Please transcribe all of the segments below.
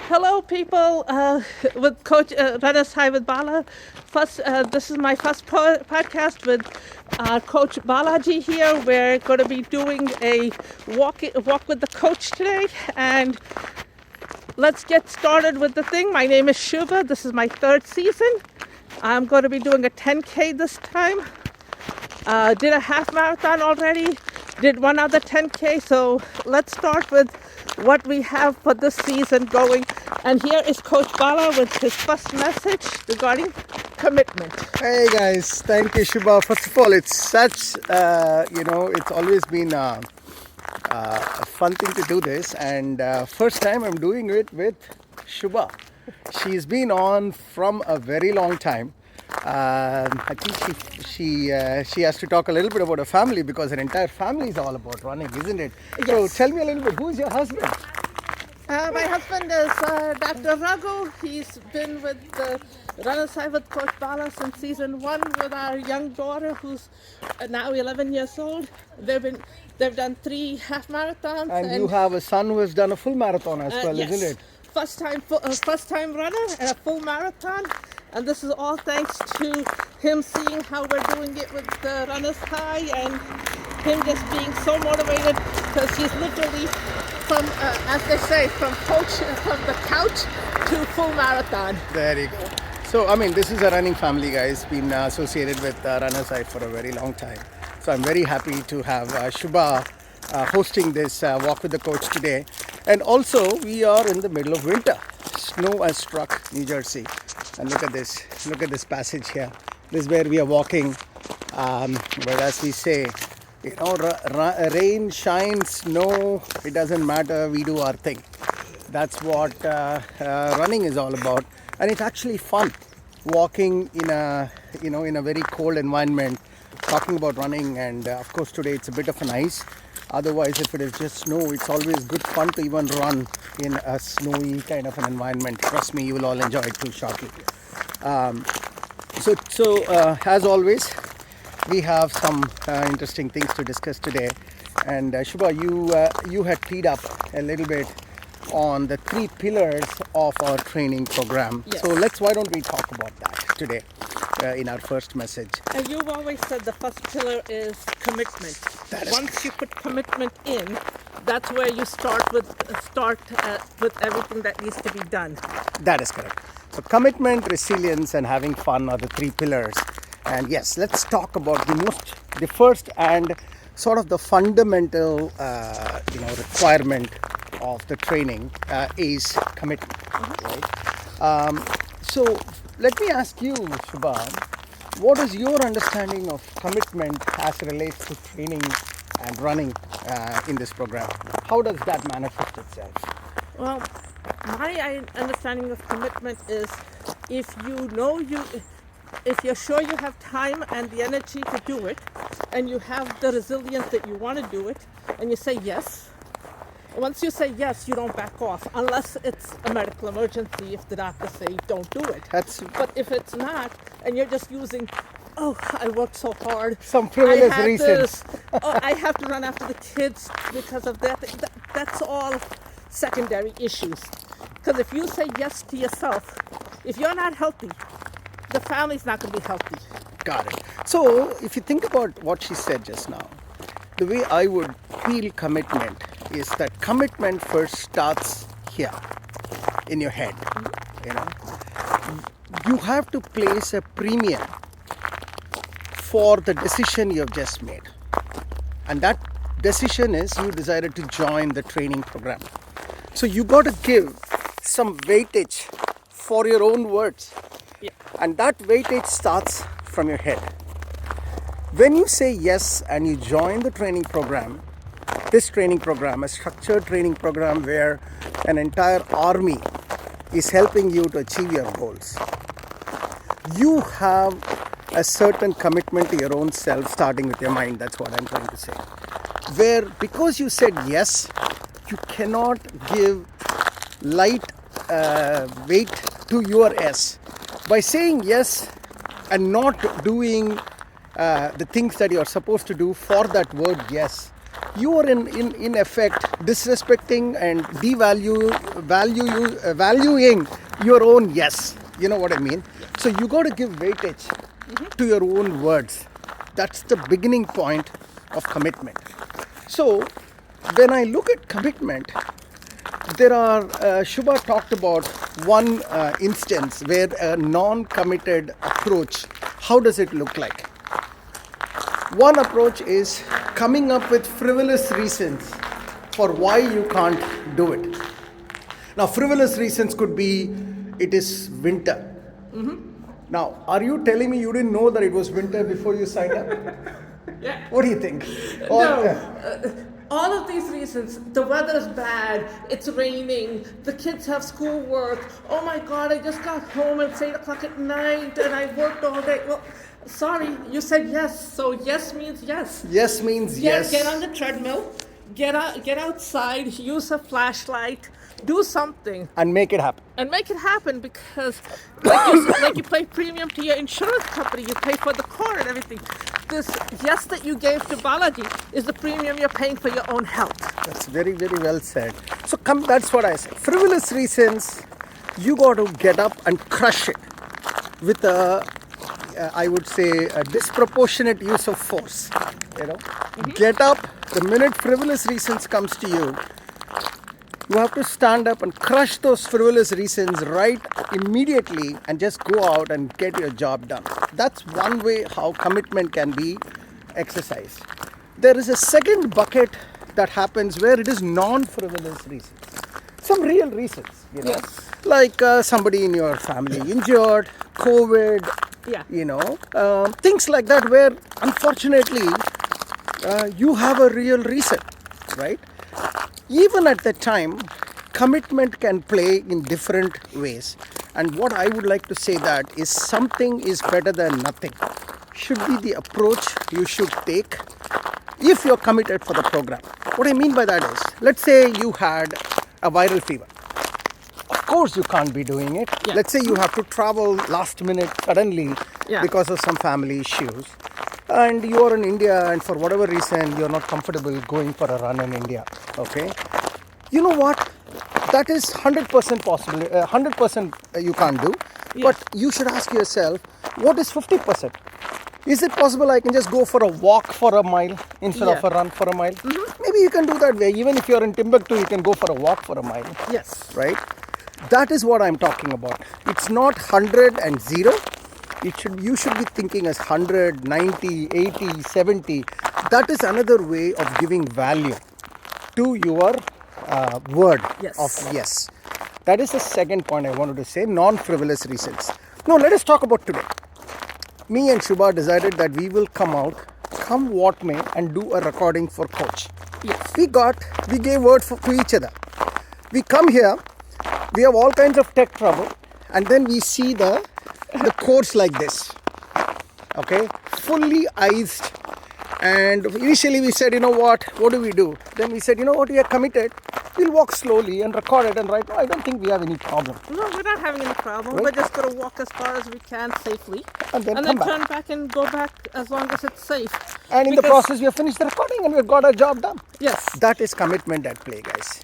Hello, people. With Coach Runners High with Bala. This is my first podcast with Coach Balaji here. We're going to be doing a walk with the coach today, and let's get started with the thing. My name is Shubha. This is my third season. I'm going to be doing a 10K this time. Did a half marathon already. Did one other 10K. So let's start with what we have for this season going. And here is Coach Bala with his first message regarding commitment. Hey guys, thank you Shubha. First of all, it's such, it's always been a fun thing to do this, and first time I'm doing it with Shubha. She's been on from a very long time. I think she has to talk a little bit about her family because her entire family is all about running, isn't it? Yes. So tell me a little bit, who's your husband? My husband is Dr. Raghu. He's been with the Runners High with Coach Bala since season 1 with our young daughter who's now 11 years old. They've done 3 half marathons. And you have a son who has done a full marathon as well, yes. isn't it? First time runner and a full marathon. And this is all thanks to him seeing how we're doing it with the Runners High and him just being so motivated because he's literally from, as they say, from the couch to full marathon. There you go. So, this is a running family, guys. Been associated with Runners High for a very long time. So, I'm very happy to have Shubha hosting this Walk with the Coach today. And also, we are in the middle of winter. Snow has struck New Jersey. And look at this. Look at this passage here. This is where we are walking. But as we say, rain, shine, snow, it doesn't matter. We do our thing. That's what running is all about. And it's actually fun walking in a very cold environment, talking about running. And of course today it's a bit of an ice. Otherwise, if it is just snow, it's always good fun to even run in a snowy kind of an environment. Trust me, you will all enjoy it too shortly. So as always, we have some interesting things to discuss today. And Shubha, you had teed up a little bit on the 3 pillars of our training program. Yes. So why don't we talk about that today in our first message. And you've always said the first pillar is commitment. Once you put commitment in, that's where you start with everything that needs to be done. That is correct. So commitment, resilience, and having fun are the 3 pillars. And yes, let's talk about the first and sort of the fundamental, requirement of the training is commitment, right? So let me ask you, Shubha, what is your understanding of commitment as it relates to training and running in this program? How does that manifest itself? Well, my understanding of commitment is if you're sure you have time and the energy to do it, and you have the resilience that you want to do it, and you say yes. Once you say yes, you don't back off, unless it's a medical emergency, if the doctors say don't do it. But if it's not, and you're just using, I worked so hard. Some frivolous reasons. I have to run after the kids because of that. That's all secondary issues. Because if you say yes to yourself, if you're not healthy, the family's not going to be healthy. Got it. So if you think about what she said just now, the way I would feel commitment is that commitment first starts here in your head. You have to place a premium for the decision you have just made, and that decision is you decided to join the training program. So you got to give some weightage for your own words. Yeah. And that weightage starts from your head. When you say yes and you join the training program, this training program, a structured training program where an entire army is helping you to achieve your goals, you have a certain commitment to your own self starting with your mind. That's what I'm trying to say. Where because you said yes, you cannot give light weight to your yes. By saying yes and not doing the things that you are supposed to do for that word yes, you are in effect disrespecting and valuing your own yes. You know what I mean? So you got to give weightage to your own words. That's the beginning point of commitment. So when I look at commitment, there are, Shubha talked about one instance where a non-committed approach, how does it look like? One approach is coming up with frivolous reasons for why you can't do it. Now, frivolous reasons could be, it is winter. Now, are you telling me you didn't know that it was winter before you signed up? Yeah. What do you think? All of these reasons, the weather is bad, it's raining, the kids have schoolwork, oh my God, I just got home and it's 8 o'clock at night and I worked all day. Well, sorry, you said yes, so yes means yes. Yes means yes. Get on the treadmill, get outside, use a flashlight, do something. And make it happen. And make it happen, because like you pay premium to your insurance company, you pay for the car and everything. This yes that you gave to Balaji is the premium you're paying for your own health. That's very, very well said. So that's what I say. Frivolous reasons, you got to get up and crush it with I would say, a disproportionate use of force. You know, get up. The minute frivolous reasons comes to you, you have to stand up and crush those frivolous reasons right immediately and just go out and get your job done. That's one way how commitment can be exercised. There is a second bucket that happens where it is non-frivolous reasons. Some real reasons, you know, like somebody in your family injured, COVID, things like that, where unfortunately you have a real reason, right? Even at that time, commitment can play in different ways. And what I would like to say that is, something is better than nothing should be the approach you should take if you're committed for the program. What I mean by that is, let's say you had a viral fever. Of course you can't be doing it. Yeah. Let's say you have to travel last minute suddenly because of some family issues. And you are in India, and for whatever reason you're not comfortable going for a run in India. Okay, you know what? That is 100% possible. 100% you can't do. Yes. But you should ask yourself, what is 50%? Is it possible I can just go for a walk for a mile instead of a run for a mile? Maybe you can do that way. Even if you're in Timbuktu, you can go for a walk for a mile. Yes. Right? That is what I'm talking about. It's not 100 and 0. You should be thinking as 100, 90, 80, 70. That is another way of giving value to your word of yes. That is the second point I wanted to say, non-frivolous reasons. Now let us talk about today. Me and Shubha decided that we will come out, come what may, and do a recording for Coach. Yes. We gave word to each other. We come here, we have all kinds of tech trouble, and then we see the course like this, okay, fully iced. And initially we said, what do we do? Then we said, we are committed. We'll walk slowly and record it, and right now I don't think we have any problem. No, we're not having any problem. Right? We're just going to walk as far as we can safely. And then turn back and go back as long as it's safe. And in the process, we have finished the recording and we've got our job done. Yes. That is commitment at play, guys.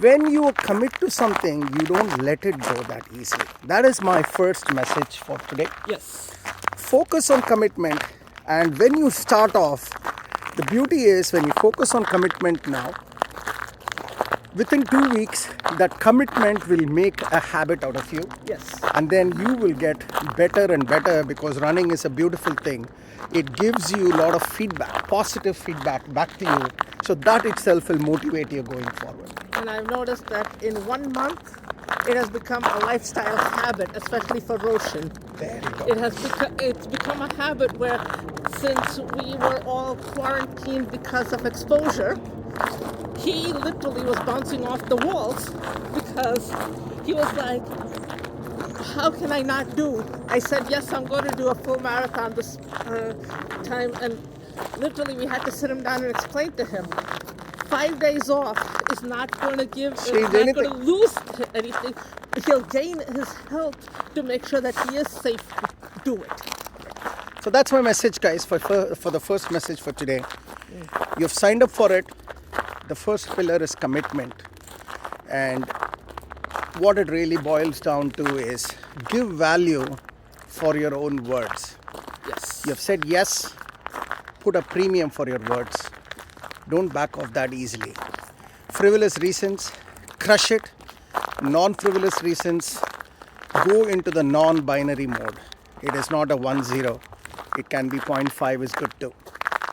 When you commit to something, you don't let it go that easily. That is my first message for today. Yes. Focus on commitment. And when you start off, the beauty is when you focus on commitment now, within 2 weeks, that commitment will make a habit out of you. Yes. And then you will get better and better, because running is a beautiful thing. It gives you a lot of feedback, positive feedback back to you. So that itself will motivate you going forward. And I've noticed that in 1 month, it has become a lifestyle habit, especially for Roshan. There you go. It's become a habit where, since we were all quarantined because of exposure, he literally was bouncing off the walls, because he was like, how can I not do? I said, yes, I'm going to do a full marathon this time. And literally we had to sit him down and explain to him, 5 days off is not going to going to lose anything. He'll gain his health to make sure that he is safe to do it. So that's my message, guys, for the first message for today. You've signed up for it. The first pillar is commitment. And what it really boils down to is give value for your own words. Yes. You have said yes, put a premium for your words. Don't back off that easily. Frivolous reasons, crush it. Non-frivolous reasons, go into the non-binary mode. It is not a 1-0. It can be 0.5 is good too.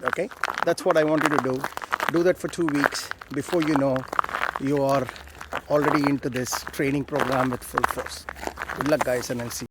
Okay? That's what I want you to do. Do that for 2 weeks. Before you know, you are already into this training program with full force. Good luck, guys, and I'll see you.